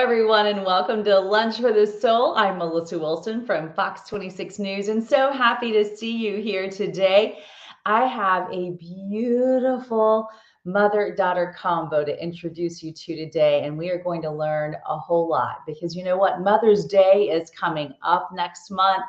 everyone, and welcome to Lunch for the Soul. I'm Melissa Wilson from Fox 26 News, and so happy to see you here today. I have a beautiful mother-daughter combo to introduce you to today, and we are going to learn a whole lot because you know what? Mother's Day is coming up next month,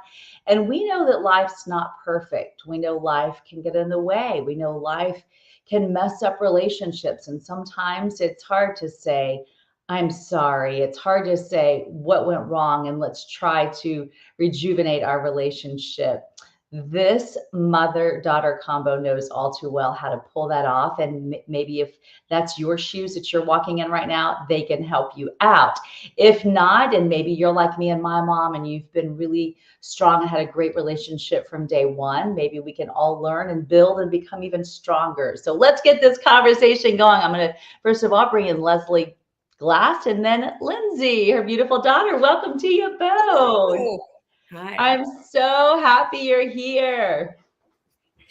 and we know that life's not perfect. We know life can get in the way. We know life can mess up relationships, and sometimes it's hard to say, I'm sorry. It's hard to say what went wrong and let's try to rejuvenate our relationship. This mother daughter combo knows all too well how to pull that off. And maybe if that's your shoes that you're walking in right now, they can help you out. If not, and maybe you're like me and my mom and you've been really strong and had a great relationship from day one, maybe we can all learn and build and become even stronger. So let's get this conversation going. I'm going to, first of all, bring in Leslie Glass, and then Lindsay, her beautiful daughter. Welcome to you both. Hi. I'm so happy you're here.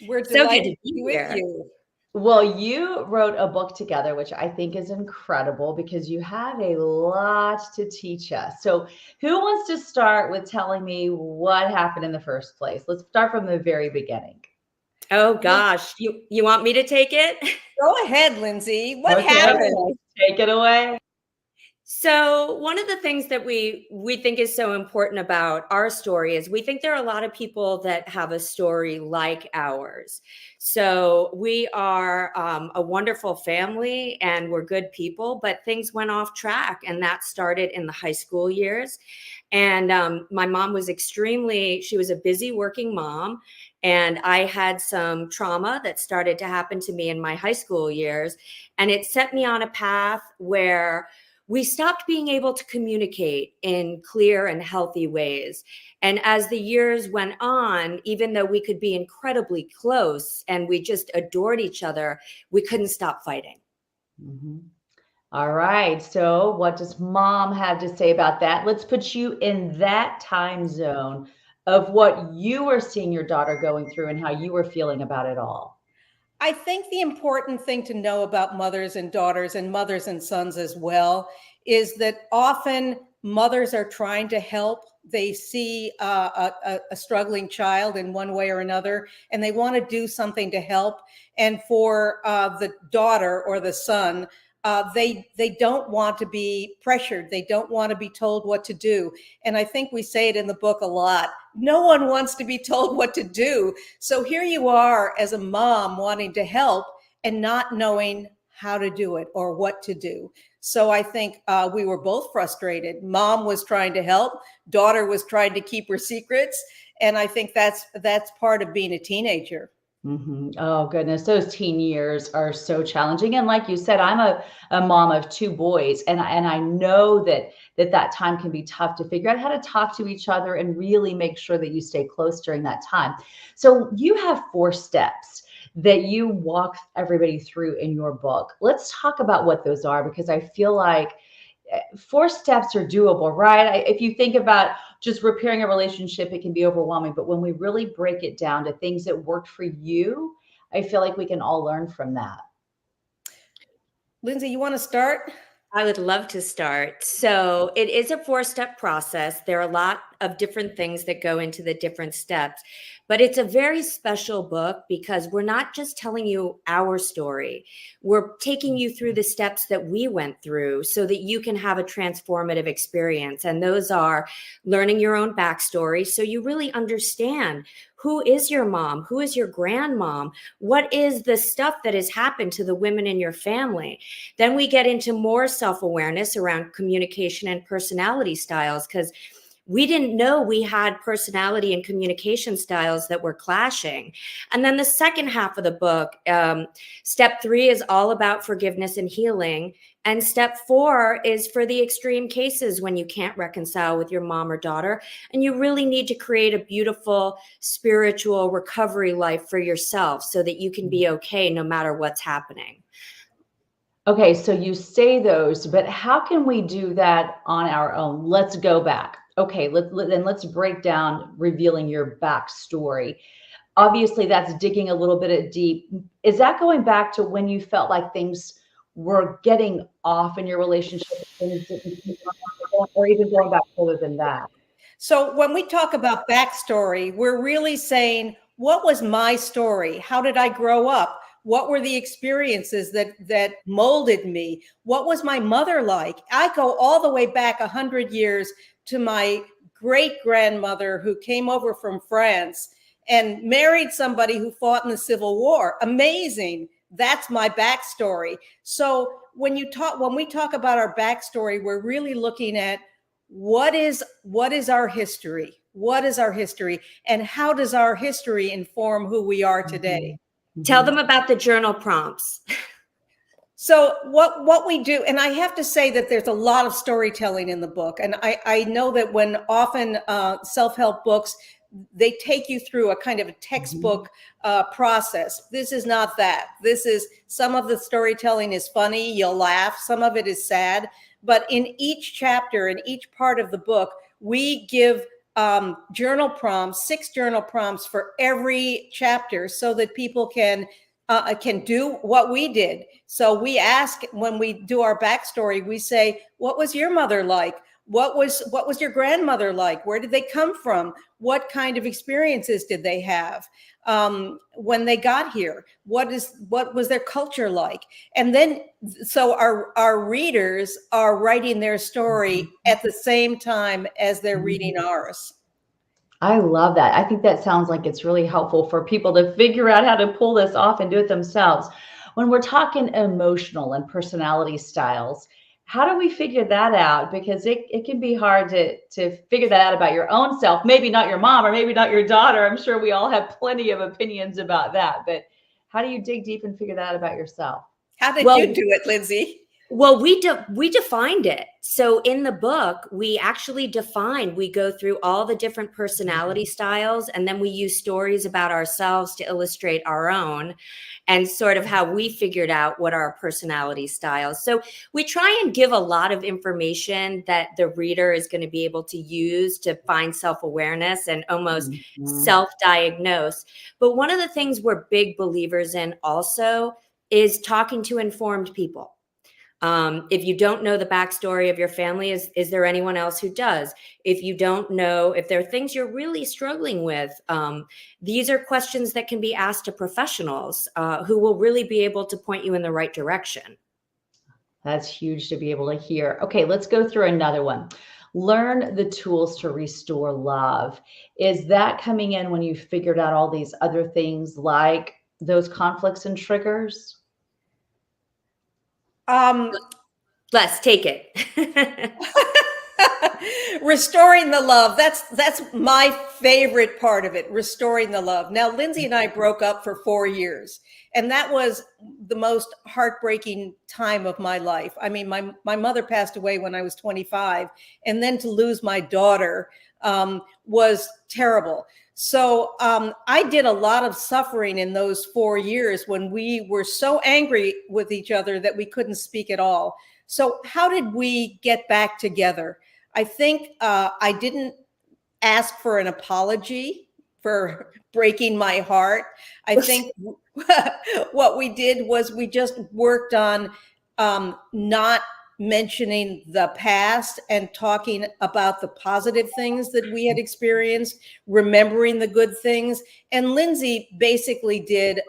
We're delighted to be with you. Well, you wrote a book together, which I think is incredible because you have a lot to teach us. So who wants to start with telling me what happened in the first place? Let's start from the very beginning. Oh gosh, you want me to take it? Go ahead, Lindsay. What happened? Take it away. So one of the things that we think is so important about our story is we think there are a lot of people that have a story like ours. So we are a wonderful family and we're good people, but things went off track, and that started in the high school years. And my mom was she was a busy working mom, and I had some trauma that started to happen to me in my high school years, and it set me on a path where we stopped being able to communicate in clear and healthy ways. And as the years went on, even though we could be incredibly close and we just adored each other, we couldn't stop fighting. Mm-hmm. All right. So what does mom have to say about that? Let's put you in that time zone of what you were seeing your daughter going through and how you were feeling about it all. I think the important thing to know about mothers and daughters and mothers and sons as well is that often mothers are trying to help. They see a struggling child in one way or another, and they want to do something to help. And for the daughter or the son, they don't want to be pressured. They don't want to be told what to do. And I think we say it in the book a lot. No one wants to be told what to do. So here you are as a mom wanting to help and not knowing how to do it or what to do. So I think we were both frustrated. Mom was trying to help. Daughter was trying to keep her secrets. And I think that's part of being a teenager. Mm-hmm. Oh, goodness. Those teen years are so challenging. And like you said, I'm a mom of two boys, and I know that time can be tough to figure out how to talk to each other and really make sure that you stay close during that time. So you have 4 steps that you walk everybody through in your book. Let's talk about what those are, because I feel like 4 steps are doable, right? If you think about just repairing a relationship, it can be overwhelming. But when we really break it down to things that worked for you, I feel like we can all learn from that. Lindsay, you want to start? I would love to start. So it is a 4-step process. There are a lot of different things that go into the different steps, but it's a very special book because we're not just telling you our story. We're taking you through the steps that we went through so that you can have a transformative experience. And those are learning your own backstory, so you really understand who is your mom, who is your grandmom, what is the stuff that has happened to the women in your family. Then we get into more self-awareness around communication and personality styles, because we didn't know we had personality and communication styles that were clashing. And then the second half of the book, step 3 is all about forgiveness and healing. And step 4 is for the extreme cases when you can't reconcile with your mom or daughter, and you really need to create a beautiful spiritual recovery life for yourself so that you can be okay no matter what's happening. Okay, so you say those, but how can we do that on our own? Let's go back. Okay, let's break down revealing your backstory. Obviously, that's digging a little bit deep. Is that going back to when you felt like things were getting off in your relationship, things didn't, or even going back further than that? So when we talk about backstory, we're really saying, what was my story? How did I grow up? What were the experiences that molded me? What was my mother like? I go all the way back 100 years to my great grandmother who came over from France and married somebody who fought in the Civil War. Amazing. That's my backstory. So when we talk about our backstory, we're really looking at what is our history? What is our history? And how does our history inform who we are today? Tell them about the journal prompts. So what we do, and I have to say that there's a lot of storytelling in the book. And I know that when often self-help books, they take you through a kind of a textbook process. This is not that. This is, some of the storytelling is funny, you'll laugh. Some of it is sad. But in each chapter, in each part of the book, we give journal prompts, 6 journal prompts for every chapter, so that people can do what we did. So we ask, when we do our backstory, we say, what was your mother like? What was your grandmother like? Where did they come from? What kind of experiences did they have when they got here? What was their culture like? And then, so our readers are writing their story at the same time as they're reading ours. I love that. I think that sounds like it's really helpful for people to figure out how to pull this off and do it themselves. When we're talking emotional and personality styles, how do we figure that out? Because it can be hard to figure that out about your own self. Maybe not your mom, or maybe not your daughter. I'm sure we all have plenty of opinions about that. But how do you dig deep and figure that out about yourself? How did you do it, Lindsay? Well, we defined it. So in the book, we actually we go through all the different personality styles, and then we use stories about ourselves to illustrate our own and sort of how we figured out what our personality styles. So we try and give a lot of information that the reader is going to be able to use to find self-awareness and almost self-diagnose. But one of the things we're big believers in also is talking to informed people. If you don't know the backstory of your family, is there anyone else who does? If you don't know, if there are things you're really struggling with, these are questions that can be asked to professionals who will really be able to point you in the right direction. That's huge to be able to hear. Okay, let's go through another one. Learn the tools to restore love. Is that coming in when you figured out all these other things, like those conflicts and triggers? Let's take it. Restoring the love. That's my favorite part of it, restoring the love. Now, Lindsay and I broke up for 4 years, and that was the most heartbreaking time of my life. I mean, my mother passed away when I was 25, and then to lose my daughter was terrible. So I did a lot of suffering in those 4 years when we were so angry with each other that we couldn't speak at all. So how did we get back together? I think I didn't ask for an apology for breaking my heart. I think what we did was we just worked on not mentioning the past and talking about the positive things that we had experienced, remembering the good things. And Lindsay basically did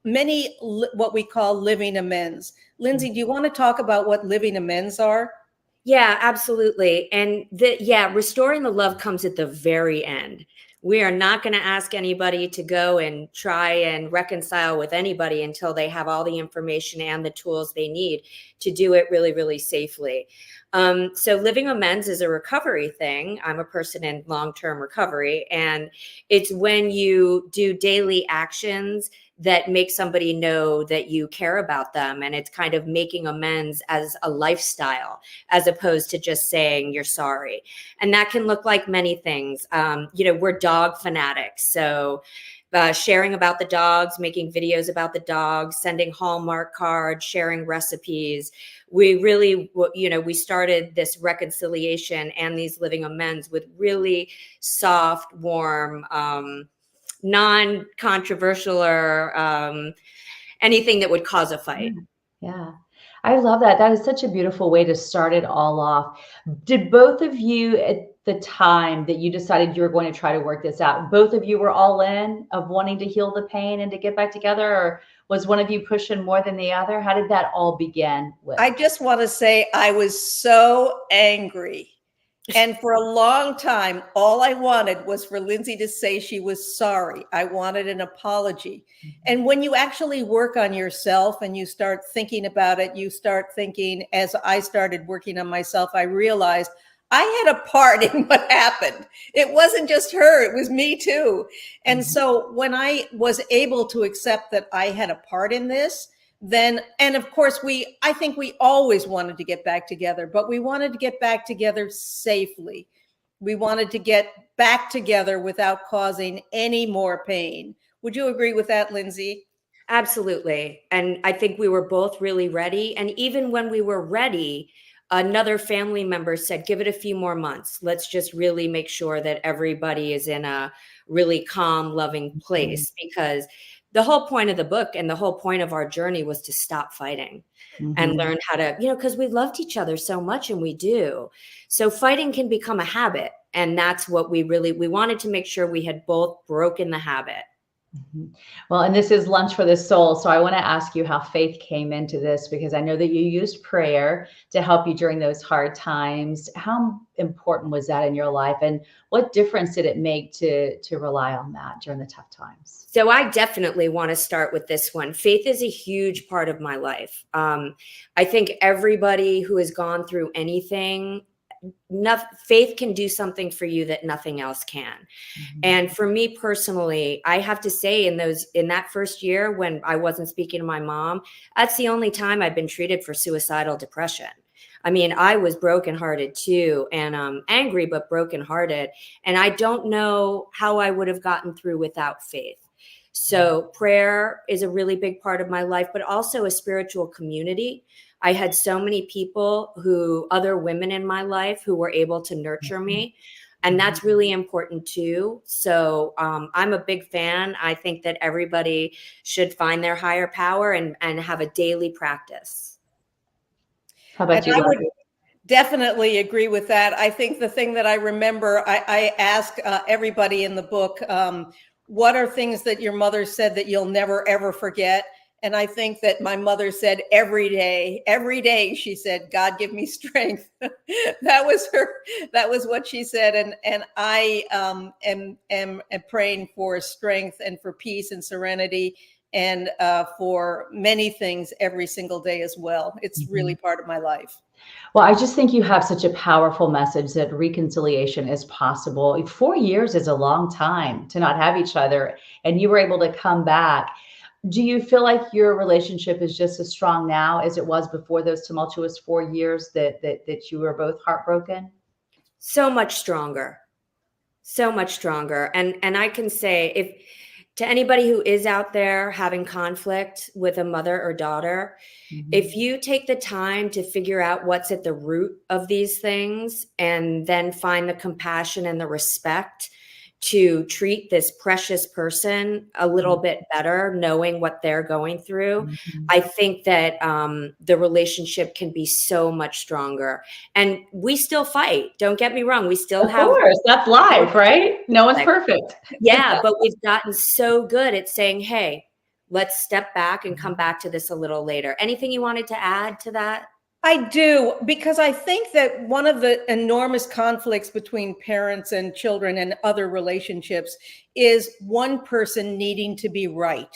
many what we call living amends. Lindsay, do you want to talk about what living amends are? Yeah, absolutely. And restoring the love comes at the very end. We are not going to ask anybody to go and try and reconcile with anybody until they have all the information and the tools they need to do it really, really safely. So living amends is a recovery thing. I'm a person in long-term recovery, and it's when you do daily actions that make somebody know that you care about them. And it's kind of making amends as a lifestyle, as opposed to just saying you're sorry. And that can look like many things. We're dog fanatics. So sharing about the dogs, making videos about the dogs, sending Hallmark cards, sharing recipes. We really, we started this reconciliation and these living amends with really soft, warm, non-controversial or anything that would cause a fight. Yeah. I love that. That is such a beautiful way to start it all off. Did both of you at the time that you decided you were going to try to work this out, both of you were all in of wanting to heal the pain and to get back together, or was one of you pushing more than the other? How did that all begin with? I just want to say I was so angry. And for a long time, all I wanted was for Lindsay to say she was sorry. I wanted an apology. And when you actually work on yourself and you start thinking about it, you start thinking, as I started working on myself, I realized I had a part in what happened. It wasn't just her, it was me too. And so when I was able to accept that I had a part in this, then, and of course, I think we always wanted to get back together, but we wanted to get back together safely. We wanted to get back together without causing any more pain. Would you agree with that, Lindsay? Absolutely. And I think we were both really ready. And even when we were ready, another family member said, give it a few more months. Let's just really make sure that everybody is in a really calm, loving place. Because the whole point of the book and the whole point of our journey was to stop fighting and learn how to, because we loved each other so much, and we do. So fighting can become a habit. And that's what we wanted to make sure we had both broken the habit. Well, and this is Lunch for the Soul. So I want to ask you how faith came into this, because I know that you used prayer to help you during those hard times. How important was that in your life? And what difference did it make to rely on that during the tough times? So I definitely want to start with this one. Faith is a huge part of my life. I think everybody who has gone through anything, faith can do something for you that nothing else can. And for me personally, I have to say in that first year when I wasn't speaking to my mom, that's the only time I've been treated for suicidal depression. I mean, I was brokenhearted too, and angry, but brokenhearted. And I don't know how I would have gotten through without faith. So prayer is a really big part of my life, but also a spiritual community. I had so many people other women in my life who were able to nurture me. And that's really important too. So I'm a big fan. I think that everybody should find their higher power and have a daily practice. How about you? I would definitely agree with that. I think the thing that I remember, I ask everybody in the book, what are things that your mother said that you'll never, ever forget? And I think that my mother said every day she said, God, give me strength. That was what she said. And I am praying for strength and for peace and serenity and for many things every single day as well. It's really part of my life. Well, I just think you have such a powerful message that reconciliation is possible. 4 years is a long time to not have each other, and you were able to come back. Do you feel like your relationship is just as strong now as it was before those tumultuous 4 years that you were both heartbroken? So much stronger. So much stronger. And I can say, to anybody who is out there having conflict with a mother or daughter, if you take the time to figure out what's at the root of these things and then find the compassion and the respect to treat this precious person a little bit better, knowing what they're going through, I think that the relationship can be so much stronger. And we still fight. Don't get me wrong. We still have. Of course, that's life, right? No one's perfect. Yeah, but we've gotten so good at saying, hey, let's step back and come back to this a little later. Anything you wanted to add to that? I do, because I think that one of the enormous conflicts between parents and children and other relationships is one person needing to be right.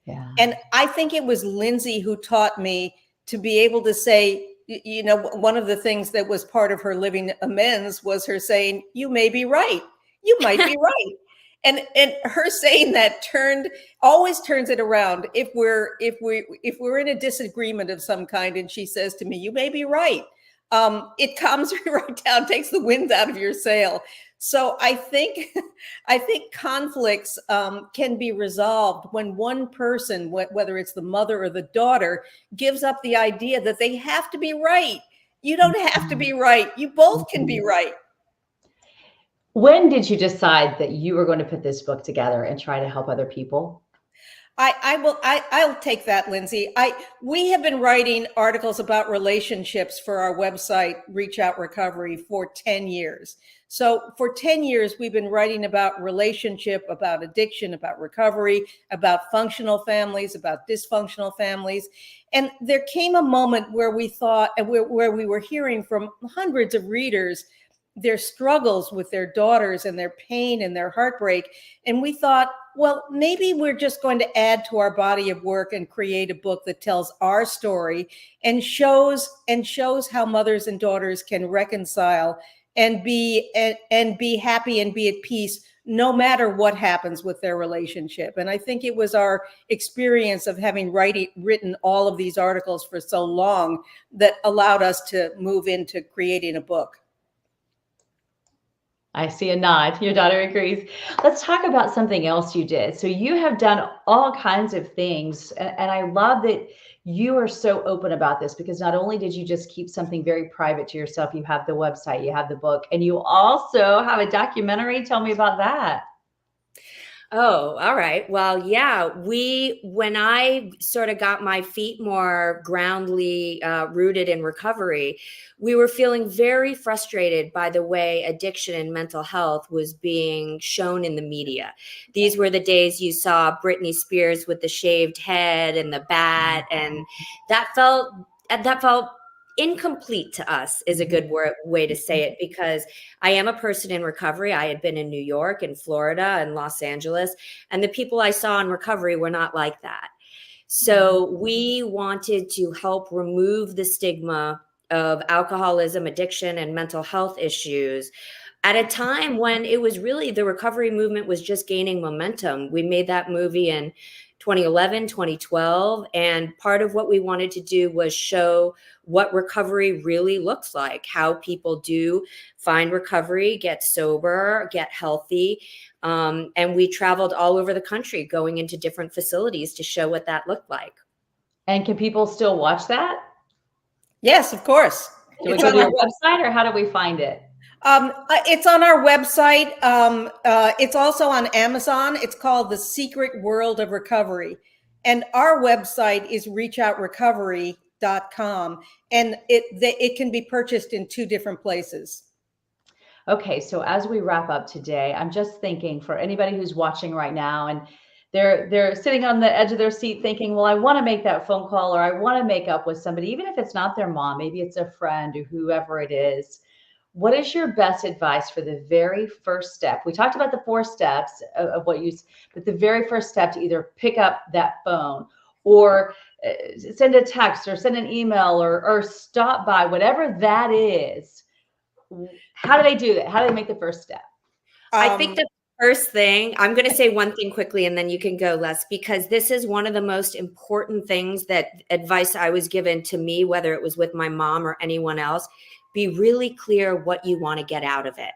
Yeah. And I think it was Lindsay who taught me to be able to say, you know, one of the things that was part of her living amends was her saying, you may be right. You might be right. And her saying that always turns it around. If we're in a disagreement of some kind, and she says to me, "You may be right," it calms me right down, takes the wind out of your sail. So I think conflicts can be resolved when one person, whether it's the mother or the daughter, gives up the idea that they have to be right. You don't have to be right. You both can be right. When did you decide that you were going to put this book together and try to help other people? I'll take that, Lindsay. We have been writing articles about relationships for our website, Reach Out Recovery, for 10 years. So for 10 years, we've been writing about relationship, about addiction, about recovery, about functional families, about dysfunctional families. And there came a moment where we thought, where we were hearing from hundreds of readers their struggles with their daughters and their pain and their heartbreak. And we thought, well, maybe we're just going to add to our body of work and create a book that tells our story and shows how mothers and daughters can reconcile and be happy and be at peace no matter what happens with their relationship. And I think it was our experience of having written all of these articles for so long that allowed us to move into creating a book. I see a nod. Your daughter agrees. Let's talk about something else you did. So you have done all kinds of things, and I love that you are so open about this, because not only did you just keep something very private to yourself, you have the website, you have the book, and you also have a documentary. Tell me about that. Oh, all right. Well, yeah, when I sort of got my feet more groundly rooted in recovery, we were feeling very frustrated by the way addiction and mental health was being shown in the media. These were the days you saw Britney Spears with the shaved head and the bat, and that felt incomplete to us, is a good way to say it, because I am a person in recovery. I had been in New York and Florida and Los Angeles, and the people I saw in recovery were not like that. So we wanted to help remove the stigma of alcoholism, addiction, and mental health issues at a time when it was really, the recovery movement was just gaining momentum. We made that movie in 2011, 2012. And part of what we wanted to do was show what recovery really looks like, how people do find recovery, get sober, get healthy. And we traveled all over the country, going into different facilities to show what that looked like. And can people still watch that? Yes, of course. Do we go to your website, or how do we find it? It's on our website. It's also on Amazon. It's called The Secret World of Recovery. And our website is reachoutrecovery.com. And it can be purchased in 2 different places. Okay, so as we wrap up today, I'm just thinking, for anybody who's watching right now and they're sitting on the edge of their seat thinking, well, I want to make that phone call, or I want to make up with somebody, even if it's not their mom, maybe it's a friend or whoever it is. What is your best advice for the very first step? We talked about the 4 steps of what you, but the very first step to either pick up that phone or send a text or send an email or stop by, whatever that is. How do they do that? How do they make the first step? I think the first thing, I'm going to say one thing quickly and then you can go, Les, because this is one of the most important things, that advice I was given to me, whether it was with my mom or anyone else. Be really clear what you want to get out of it.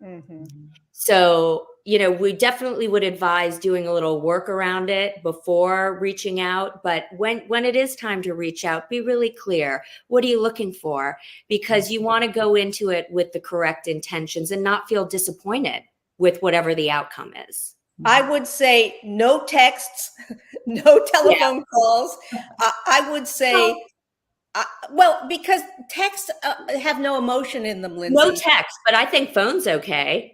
Mm-hmm. So, we definitely would advise doing a little work around it before reaching out. But when it is time to reach out, be really clear. What are you looking for? Because you want to go into it with the correct intentions and not feel disappointed with whatever the outcome is. I would say no texts, no telephone calls. I would say... well, because texts have no emotion in them, Lindsay. No text, but I think phone's okay.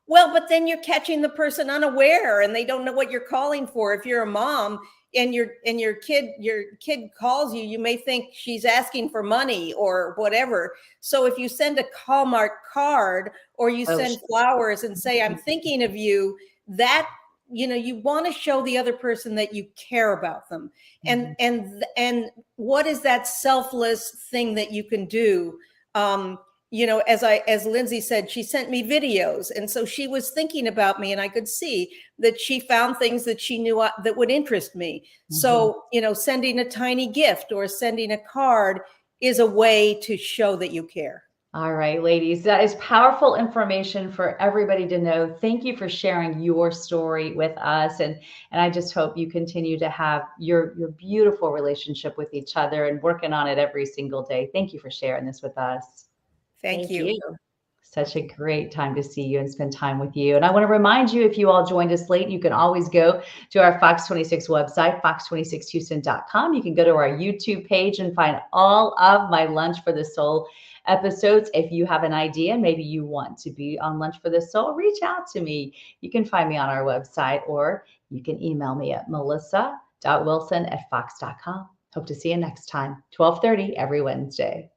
Well, but then you're catching the person unaware and they don't know what you're calling for. If you're a mom and your kid calls you, you may think she's asking for money or whatever. So if you send a Hallmark card or you send flowers and say, I'm thinking of you, that you want to show the other person that you care about them. And what is that selfless thing that you can do? As Lindsay said, she sent me videos. And so she was thinking about me, and I could see that she found things that she knew that would interest me. Mm-hmm. So, sending a tiny gift or sending a card is a way to show that you care. All right, ladies, that is powerful information for everybody to know. Thank you for sharing your story with us. And I just hope you continue to have your beautiful relationship with each other and working on it every single day. Thank you for sharing this with us. Thank you. Such a great time to see you and spend time with you. And I want to remind you, if you all joined us late, you can always go to our Fox 26 website, fox26houston.com. You can go to our YouTube page and find all of my Lunch for the Soul episodes. If you have an idea, maybe you want to be on Lunch for the Soul, reach out to me. You can find me on our website, or you can email me at melissa.wilson@fox.com. Hope to see you next time, 12:30 every Wednesday.